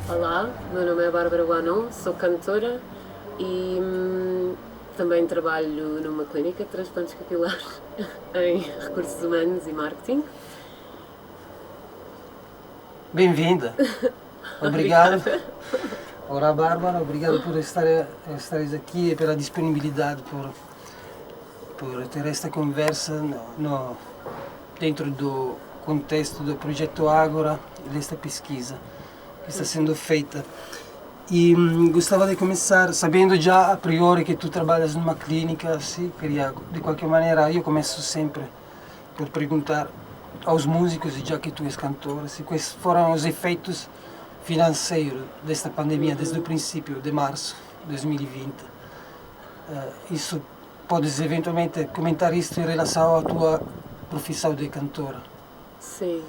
Olá, meu nome é Bárbara Guanon, sou cantora e também trabalho numa clínica de transplantes capilares em recursos humanos e marketing. Bem-vinda. Obrigado. Obrigada. Olá, Bárbara. Obrigado por estares aqui e pela disponibilidade por ter esta conversa dentro do contexto do projeto Ágora e desta pesquisa que está sendo feita. E gostava de começar sabendo já a priori que tu trabalhas numa clínica, assim, queria, de qualquer maneira, eu começo sempre por perguntar aos músicos, e já que tu és cantora, assim, quais foram os efeitos financeiros desta pandemia desde o princípio de março de 2020. Isso podes eventualmente comentar isto em relação à tua profissão de cantora? Sim,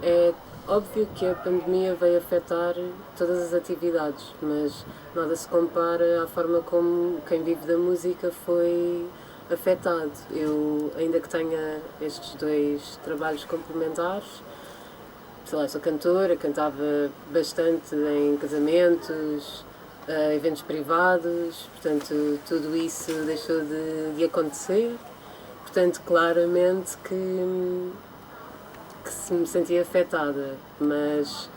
é óbvio que a pandemia veio afetar todas as atividades, mas nada se compara à forma como quem vive da música foi afetado. Eu, ainda que tenha estes dois trabalhos complementares, sei lá, sou cantora, cantava bastante em casamentos, eventos privados, portanto tudo isso deixou de acontecer. Portanto, claramente que se me sentia afetada, mas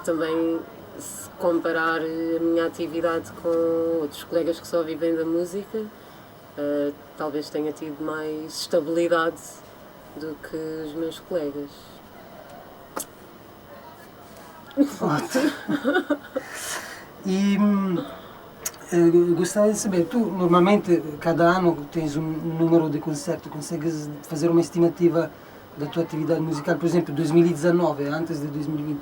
também se comparar a minha atividade com outros colegas que só vivem da música, talvez tenha tido mais estabilidade do que os meus colegas. E gostava de saber, tu normalmente cada ano tens um número de concertos, consegues fazer uma estimativa da tua atividade musical, por exemplo, 2019, antes de 2020,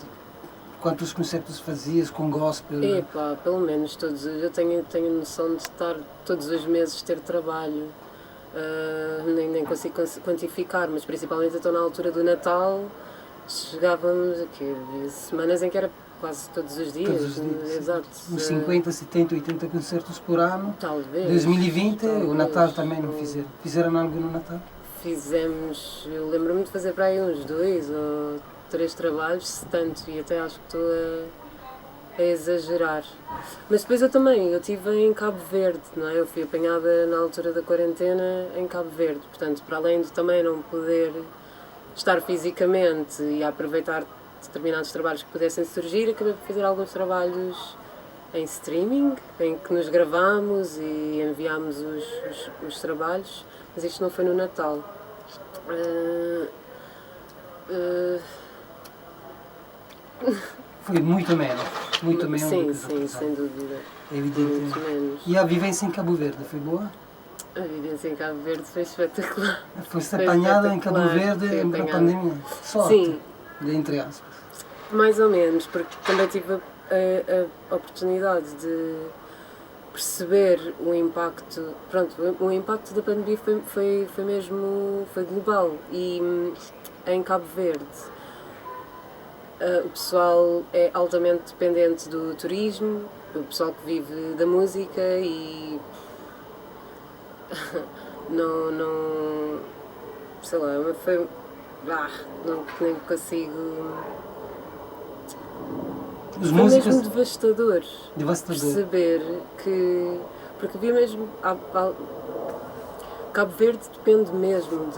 quantos concertos fazias com gospel? Epá, pelo menos todos, eu tenho noção de estar todos os meses ter trabalho, nem consigo quantificar, mas principalmente estou na altura do Natal, chegávamos aqui, semanas em que era quase todos os dias. Todos os dias. Exato. Uns 50, 70, 80 concertos por ano. Talvez. 2020, talvez. o Natal também não fizeram. Fizeram algo no Natal? Fizemos, eu lembro-me de fazer para aí uns 2 ou 3 trabalhos, se tanto, e até acho que estou a exagerar. Mas depois eu estive em Cabo Verde, não é? Eu fui apanhada na altura da quarentena em Cabo Verde, portanto, para além de também não poder estar fisicamente e aproveitar determinados trabalhos que pudessem surgir, acabei por fazer alguns trabalhos em streaming, em que nos gravámos e enviámos os trabalhos, mas isto não foi no Natal. Foi muito menos. Muito menos do Sim, que sim, sem dúvida. É evidente. Muito menos. E a vivência em Cabo Verde foi boa? A vivência em Cabo Verde foi espetacular. Foste Foi apanhada em Cabo espetacular. Verde Fui na apanhada. pandemia? Sorte, Sim, entre aspas. mais ou menos, porque também tive a oportunidade de perceber o impacto. Pronto, o impacto da pandemia foi mesmo. Foi global. E em Cabo Verde o pessoal é altamente dependente do turismo, o pessoal que vive da música e não sei lá, foi nem consigo. Os Foi músicos... mesmo devastador Devastador. perceber que. Porque havia mesmo. Cabo Verde depende mesmo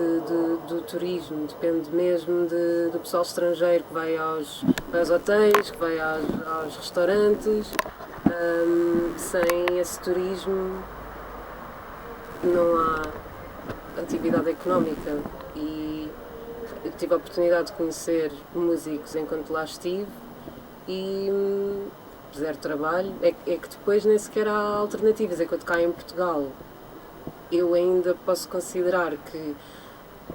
do turismo, depende mesmo do pessoal estrangeiro que vai aos hotéis, que vai aos restaurantes. Sem esse turismo não há atividade económica. E eu tive a oportunidade de conhecer músicos enquanto lá estive e zero trabalho. É que depois nem sequer há alternativas. É que eu cá em Portugal eu ainda posso considerar que,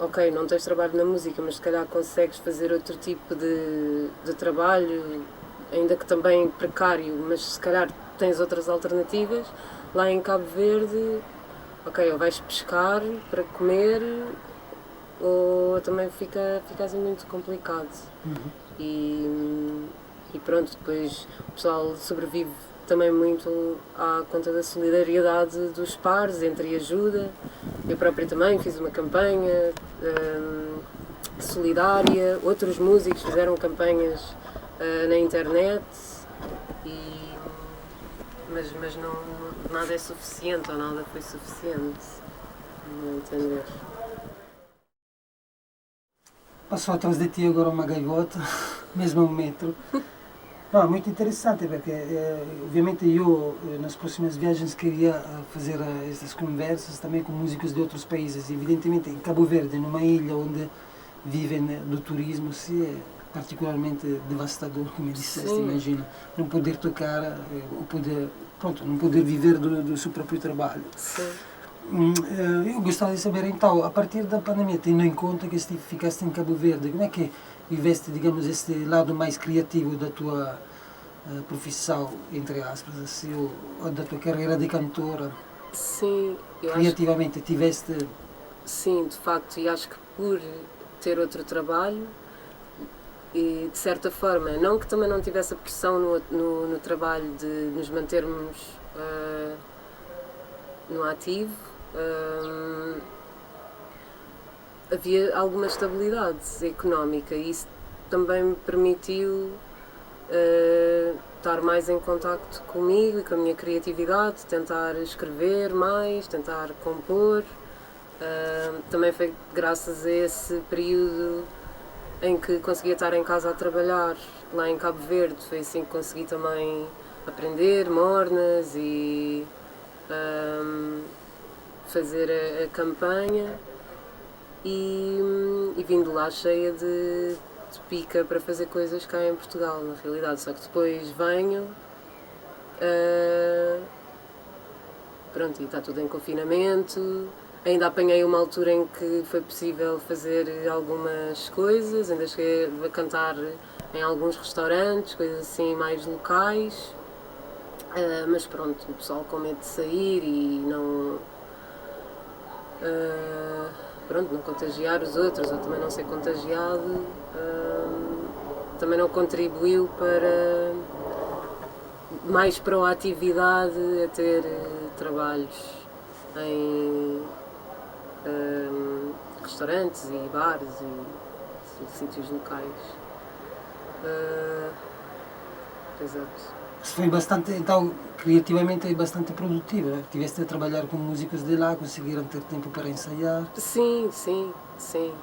ok, não tens trabalho na música, mas se calhar consegues fazer outro tipo de trabalho, ainda que também precário, mas se calhar tens outras alternativas. Lá em Cabo Verde, ok, ou vais pescar para comer, ou também fica assim muito complicado. E pronto, depois o pessoal sobrevive também muito à conta da solidariedade dos pares, entre ajuda. Eu própria também fiz uma campanha solidária, outros músicos fizeram campanhas na internet E, mas não, nada é suficiente ou nada foi suficiente. Não entender. Passou atrás de ti agora uma gaivota, mesmo 1 metro. Não, muito interessante porque ovviamente eu nas próximas viagens queria fazer estas conversas também com músicos de outros países. Evidentemente em Cabo Verde, numa ilha onde vivem do turismo, se é particularmente devastador, como disseste, Sim. imagina, não poder tocar, ou poder, pronto, não poder viver do seu próprio trabalho. Sim. Eu gostava de saber então, a partir da pandemia, tendo em conta que ficaste em Cabo Verde, como é que viveste, digamos, este lado mais criativo da tua profissão, entre aspas, assim, ou da tua carreira de cantora? Sim, eu Criativamente tiveste... sim, de facto, e acho que por ter outro trabalho e de certa forma, não que também não tivesse a pressão no trabalho de nos mantermos no ativo, havia alguma estabilidade económica e isso também me permitiu estar mais em contacto comigo e com a minha criatividade, tentar escrever mais, tentar compor. Também foi graças a esse período em que conseguia estar em casa a trabalhar lá em Cabo Verde, foi assim que consegui também aprender mornas e fazer a campanha e vindo lá cheia de pica para fazer coisas cá em Portugal, na realidade. Só que depois venho, pronto, e está tudo em confinamento. Ainda apanhei uma altura em que foi possível fazer algumas coisas, ainda cheguei a cantar em alguns restaurantes, coisas assim mais locais. Mas pronto, o pessoal com medo de sair e não. Pronto, não contagiar os outros ou também não ser contagiado, também não contribuiu para mais proatividade a ter trabalhos em restaurantes e bares e sítios locais. Exato. Foi bastante, então, criativamente é bastante produtivo, né? Tiveste a trabalhar com músicos de lá, conseguiram ter tempo para ensaiar. Sim, sim, sim.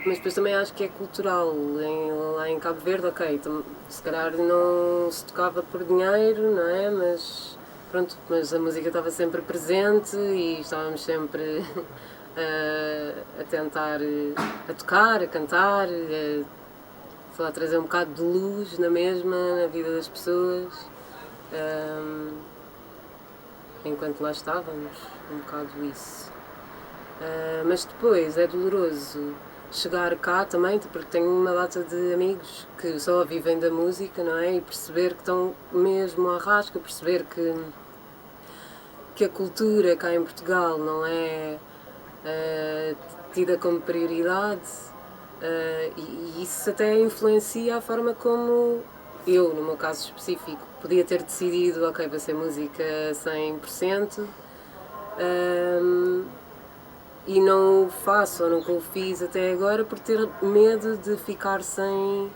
Mas depois também acho que é cultural. Lá em Cabo Verde, ok, se calhar não se tocava por dinheiro, não é? Mas pronto, mas a música estava sempre presente e estávamos sempre a tentar a tocar, a cantar, a trazer um bocado de luz na mesma, na vida das pessoas. Enquanto lá estávamos, um bocado isso. Mas depois é doloroso chegar cá também, porque tenho uma data de amigos que só vivem da música, não é? E perceber que estão mesmo à rasca, perceber que a cultura cá em Portugal não é tida como prioridade, e isso até influencia a forma como eu, no meu caso específico, podia ter decidido, ok, vou ser música 100%, e não o faço ou nunca o fiz até agora por ter medo de ficar sem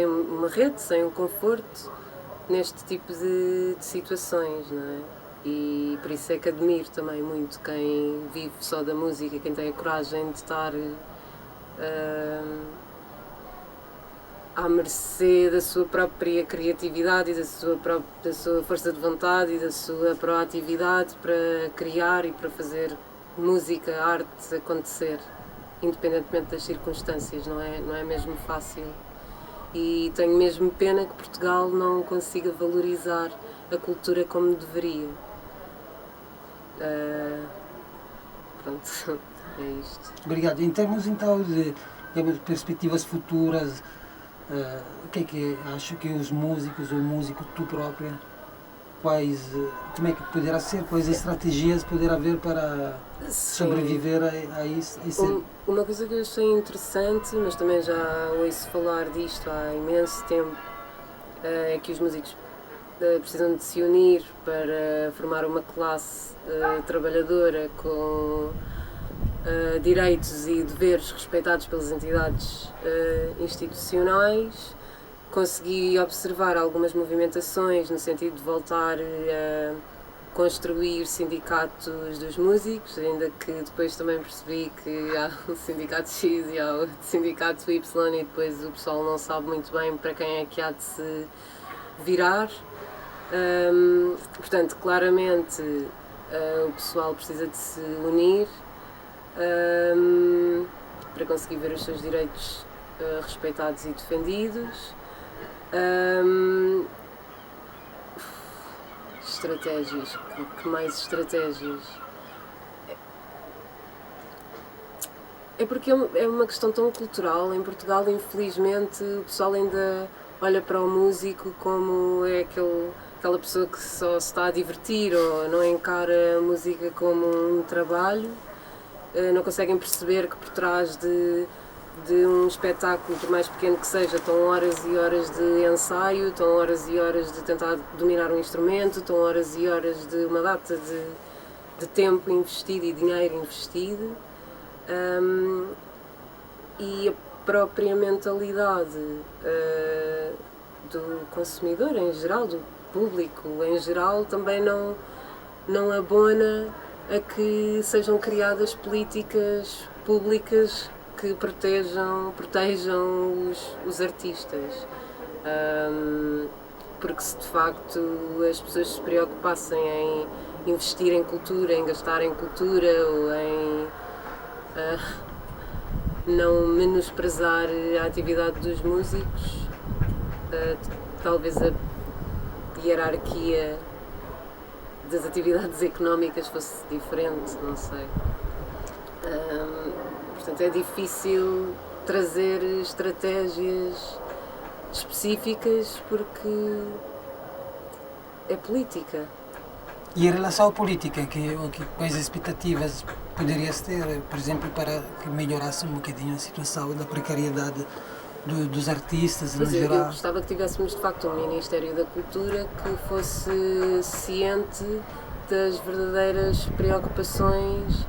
uma rede, sem um conforto neste tipo de situações, não é? E por isso é que admiro também muito quem vive só da música, quem tem a coragem de estar à mercê da sua própria criatividade e da sua força de vontade e da sua proatividade para criar e para fazer música, arte acontecer, independentemente das circunstâncias, não é mesmo fácil. E tenho mesmo pena que Portugal não consiga valorizar a cultura como deveria. Pronto, é isto. Obrigado. Em termos então de perspectivas futuras, o que acho que os músicos ou o músico, tu própria, como é que poderá ser, quais estratégias poderá haver para sobreviver a isso? Uma coisa que eu achei interessante, mas também já ouço falar disto há imenso tempo, é que os músicos precisam de se unir para formar uma classe trabalhadora com direitos e deveres respeitados pelas entidades institucionais. Consegui observar algumas movimentações no sentido de voltar a construir sindicatos dos músicos, ainda que depois também percebi que há o sindicato X e há o sindicato Y e depois o pessoal não sabe muito bem para quem é que há de se virar. Portanto, claramente o pessoal precisa de se unir para conseguir ver os seus direitos respeitados e defendidos. Estratégias, que mais estratégias? É porque é uma questão tão cultural. Em Portugal, infelizmente, o pessoal ainda olha para o músico como é aquela pessoa que só se está a divertir, ou não encara a música como um trabalho. Não conseguem perceber que por trás de um espetáculo, por mais pequeno que seja, estão horas e horas de ensaio, estão horas e horas de tentar dominar um instrumento, estão horas e horas de uma data de tempo investido e dinheiro investido. E a própria mentalidade do consumidor em geral, do público em geral, também não abona a que sejam criadas políticas públicas que protejam os artistas. Porque se de facto as pessoas se preocupassem em investir em cultura, em gastar em cultura ou em não menosprezar a atividade dos músicos, talvez a hierarquia das atividades económicas fosse diferente, não sei. Portanto, é difícil trazer estratégias específicas porque é política. E em relação à política, quais expectativas poderias ter, por exemplo, para que melhorasse um bocadinho a situação da precariedade dos artistas no geral? Eu gostava que tivéssemos de facto um Ministério da Cultura que fosse ciente das verdadeiras preocupações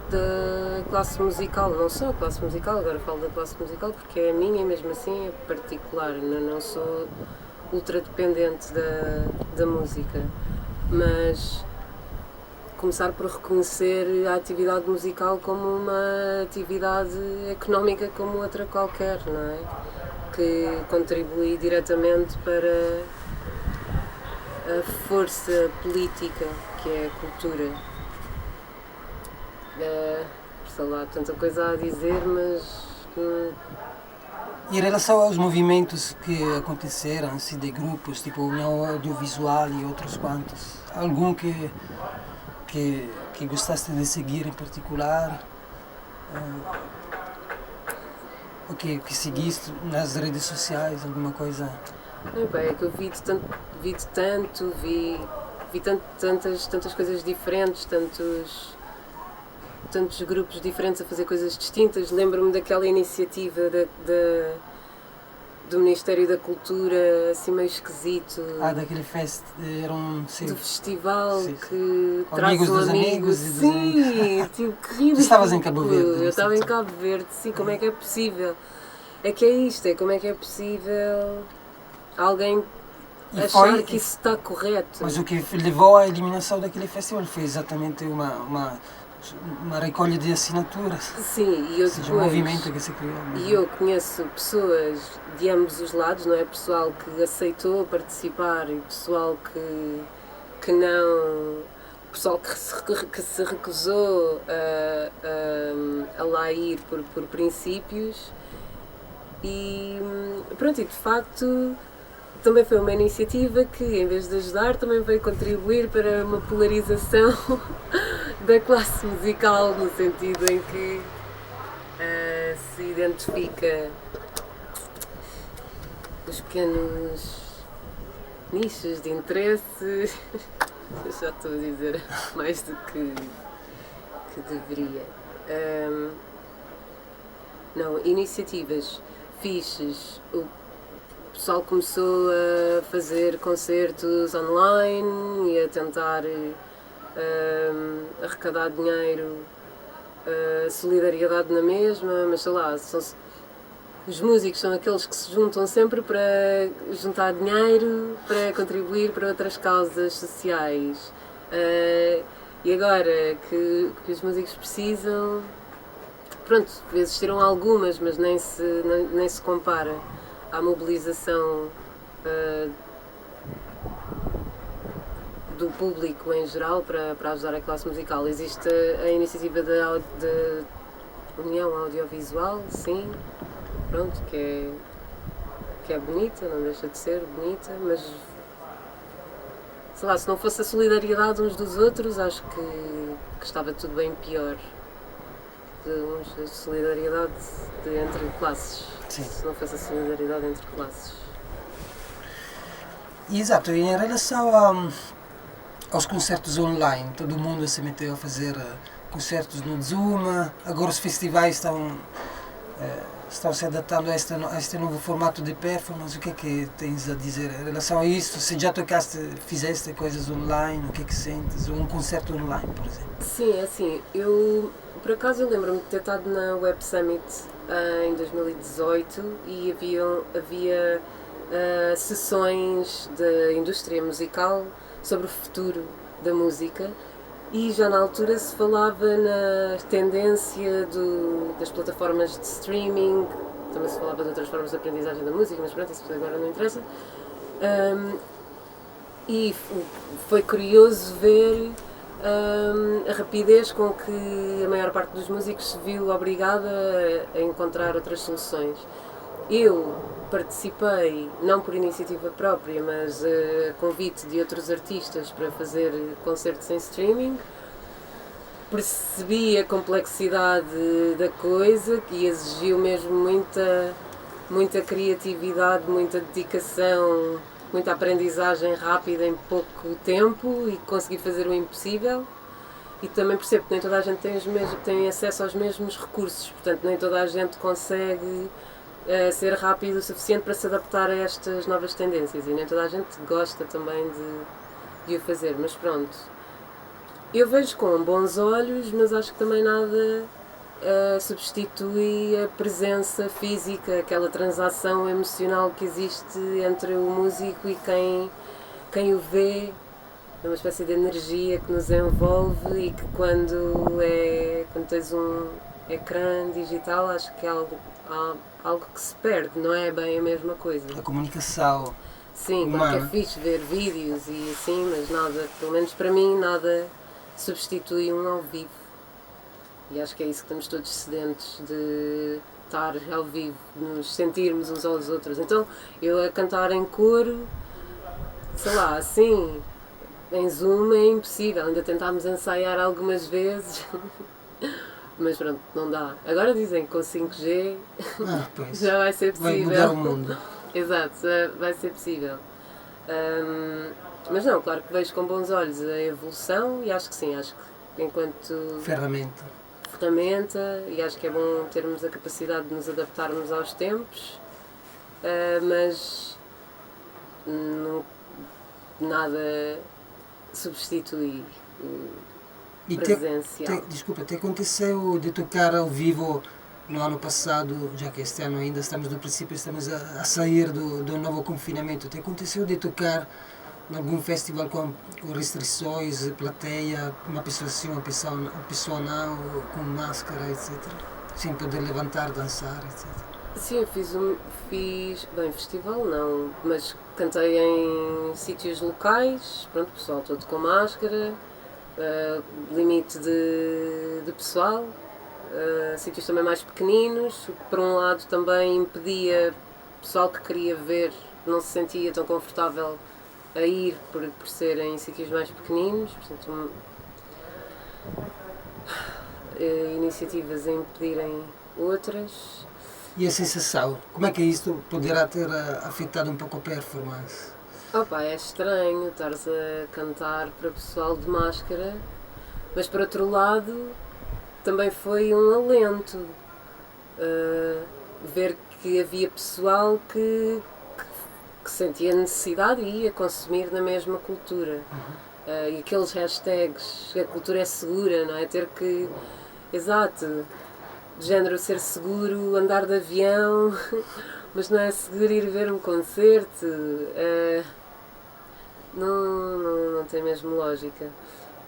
da classe musical, não só a classe musical, agora falo da classe musical porque é a minha e mesmo assim é particular, não sou ultra dependente da música, mas começar por reconhecer a atividade musical como uma atividade económica como outra qualquer, não é? Que contribui diretamente para a força política que é a cultura. Sei lá, tanta coisa a dizer, mas... E em relação aos movimentos que aconteceram, assim, de grupos, tipo União Audiovisual e outros quantos, algum que gostaste de seguir em particular? O que seguiste nas redes sociais, alguma coisa? É que eu vi tantas coisas diferentes, tantos grupos diferentes a fazer coisas distintas. Lembro-me daquela iniciativa do Ministério da Cultura, assim meio esquisito. Daquele do festival, sim. Que Com traz amigos um dos amigo. amigos. Sim, tipo, que ridículo. Tu estavas em Cabo Verde? Eu estava em Cabo Verde, sim, como é que é possível? É que é isto, como é que é possível alguém achar que isso está correto? Mas o que levou à eliminação daquele festival foi exatamente uma recolha de assinaturas. Sim, e eu depois, um movimento que se criou. E eu conheço pessoas de ambos os lados, não é? Pessoal que aceitou participar e pessoal que não... Pessoal que se recusou a lá ir por princípios. E pronto, e de facto também foi uma iniciativa que, em vez de ajudar, também veio contribuir para uma polarização da classe musical, no sentido em que se identifica os pequenos nichos de interesse. Eu já estou a dizer mais do que deveria. Não, iniciativas fixes. O pessoal começou a fazer concertos online e a tentar arrecadar dinheiro solidariedade na mesma, mas sei lá, os músicos são aqueles que se juntam sempre para juntar dinheiro, para contribuir para outras causas sociais. E agora que os músicos precisam, pronto, existiram algumas, mas nem se compara à mobilização do público em geral para ajudar a classe musical. Existe a iniciativa da União Audiovisual, sim, pronto, que é bonita, não deixa de ser bonita, mas sei lá, se não fosse a solidariedade uns dos outros, acho que estava tudo bem pior. A solidariedade entre classes. Sim. Se não fosse a solidariedade entre classes. Exato, e em relação aos concertos online, todo mundo se meteu a fazer concertos no Zoom, agora os festivais estão se adaptando a este novo formato de performance. O que é que tens a dizer em relação a isso? Se já fizeste coisas online, o que é que sentes? Ou um concerto online, por exemplo? Sim, é assim, por acaso eu lembro-me de ter estado na Web Summit em 2018 e havia sessões da indústria musical sobre o futuro da música e já na altura se falava na tendência das plataformas de streaming, também se falava de outras formas de aprendizagem da música, mas pronto, isso agora não interessa. E foi curioso ver a rapidez com que a maior parte dos músicos se viu obrigada a encontrar outras soluções. Eu participei, não por iniciativa própria, mas a convite de outros artistas para fazer concertos em streaming. Percebi a complexidade da coisa, que exigiu mesmo muita criatividade, muita dedicação, muita aprendizagem rápida em pouco tempo e consegui fazer o impossível. E também percebo que nem toda a gente tem acesso aos mesmos recursos, portanto nem toda a gente consegue ser rápido o suficiente para se adaptar a estas novas tendências e nem toda a gente gosta também de o fazer, mas pronto. Eu vejo com bons olhos, mas acho que também nada substitui a presença física, aquela transação emocional que existe entre o músico e quem o vê. É uma espécie de energia que nos envolve e que quando tens um ecrã digital, acho que é algo que se perde, não é bem a mesma coisa. A comunicação. Sim, claro que é fixe ver vídeos e assim, mas nada, pelo menos para mim, nada substitui um ao vivo. E acho que é isso que estamos todos sedentos de estar ao vivo, nos sentirmos uns aos outros. Então, eu a cantar em coro, sei lá, assim, em Zoom é impossível. Ainda tentámos ensaiar algumas vezes. Mas pronto, não dá. Agora dizem que com 5G já vai ser possível. Vai mudar o mundo. Exato, já vai ser possível. Mas não, claro que vejo com bons olhos a evolução e acho que sim, acho que enquanto ferramenta e acho que é bom termos a capacidade de nos adaptarmos aos tempos, mas nada substitui o presencial. Desculpa, te aconteceu de tocar ao vivo no ano passado, já que este ano ainda estamos no princípio, estamos a sair do novo confinamento, te aconteceu de tocar em algum festival com restrições, plateia, uma pessoa sim, uma pessoa não, com máscara, etc. Sem poder levantar, dançar, etc. Sim, eu fiz bem, festival não, mas cantei em sítios locais, pronto, pessoal todo com máscara, limite de pessoal, sítios também mais pequeninos, que por um lado também impedia o pessoal que queria ver, não se sentia tão confortável a ir por serem sítios mais pequeninos, portanto, iniciativas a impedirem outras. E a sensação? Como é que isto poderá ter afetado um pouco a performance? É estranho estares a cantar para pessoal de máscara, mas por outro lado também foi um alento ver que havia pessoal que sentia necessidade e ia consumir na mesma cultura. E aqueles hashtags, a cultura é segura, não é? Ter que exato, de género ser seguro, andar de avião, mas não é seguro ir ver um concerto. Não tem mesmo lógica.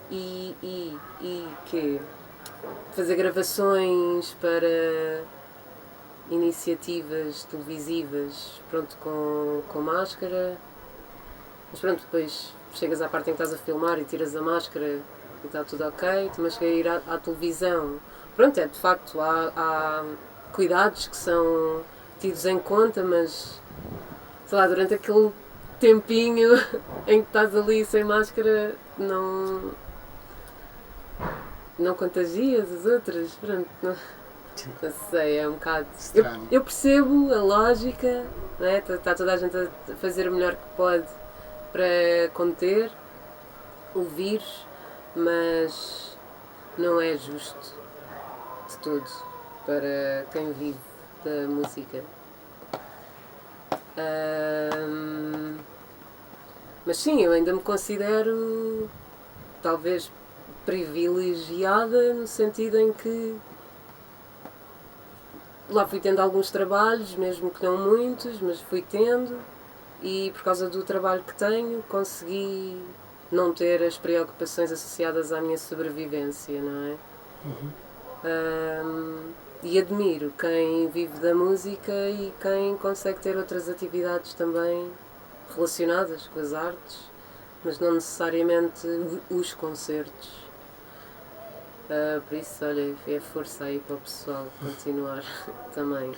E que fazer gravações para iniciativas televisivas, pronto, com máscara, mas pronto, depois chegas à parte em que estás a filmar e tiras a máscara e está tudo ok, mas que ir à televisão, pronto, de facto há cuidados que são tidos em conta, mas sei lá, durante aquele tempinho em que estás ali sem máscara não contagias as outras, pronto, não sei, é um bocado... Eu percebo a lógica, não é? Está toda a gente a fazer o melhor que pode para conter o vírus, mas não é justo de todo para quem vive da música. Mas sim, eu ainda me considero talvez privilegiada no sentido em que lá fui tendo alguns trabalhos, mesmo que não muitos, mas fui tendo, e por causa do trabalho que tenho consegui não ter as preocupações associadas à minha sobrevivência, não é? E admiro quem vive da música e quem consegue ter outras atividades também relacionadas com as artes, mas não necessariamente os concertos. Por isso, olha, é força aí para o pessoal continuar também.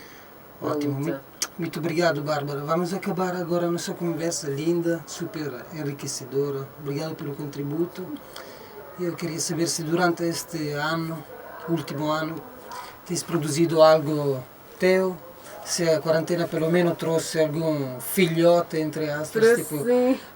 Ótimo, muito obrigado, Bárbara. Vamos acabar agora a nossa conversa linda, super enriquecedora. Obrigado pelo contributo. Eu queria saber se durante este ano, último ano, tens produzido algo teu, se a quarentena pelo menos trouxe algum filhote, entre aspas, tipo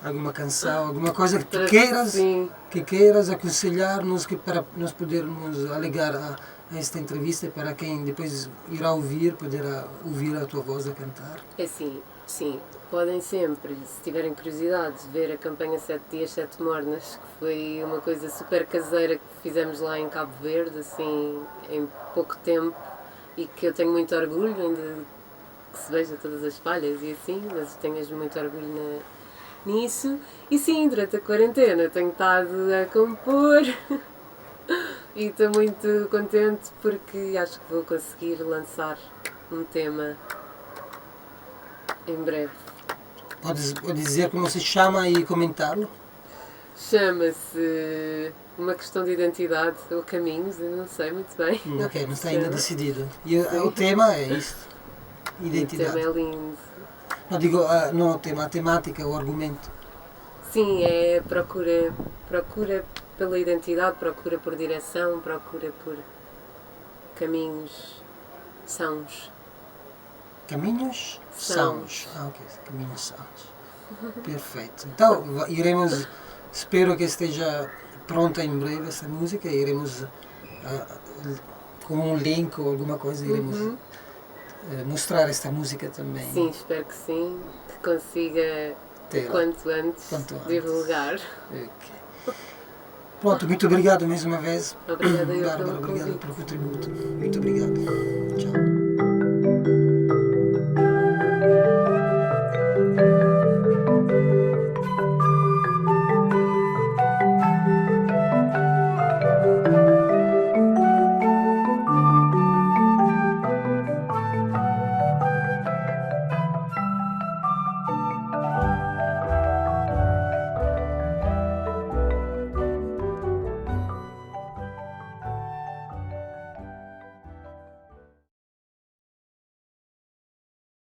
alguma canção, alguma coisa que tu queiras aconselhar-nos para nós podermos alegar a esta entrevista para quem depois irá ouvir, poderá ouvir a tua voz a cantar. É assim, sim, podem sempre, se tiverem curiosidade, ver a campanha 7 Dias, 7 Mornas, que foi uma coisa super caseira que fizemos lá em Cabo Verde, assim, em pouco tempo, e que eu tenho muito orgulho ainda que se veja todas as falhas e assim, mas tenho mesmo muito orgulho nisso. E sim, durante a quarentena tenho estado a compor e estou muito contente porque acho que vou conseguir lançar um tema em breve. Podes dizer como se chama e comentá-lo? Chama-se Uma Questão de Identidade ou Caminhos, eu não sei muito bem. Ok, não está ainda decidido. E o tema é isto? Identidade. O tema é lindo. Não digo, não o tema, a temática, o argumento. Sim, é procura pela identidade, procura por direção, procura por caminhos sãos. Caminhos sãos. Ok, caminhos sãos. Perfeito. Então, espero que esteja pronta em breve essa música, iremos com um link ou alguma coisa, iremos mostrar esta música também. Sim, espero que sim, que consiga quanto antes divulgar. Okay. Pronto, muito obrigado mais uma vez. Obrigada, Bárbara, obrigado pelo contributo. Muito obrigado. Tchau.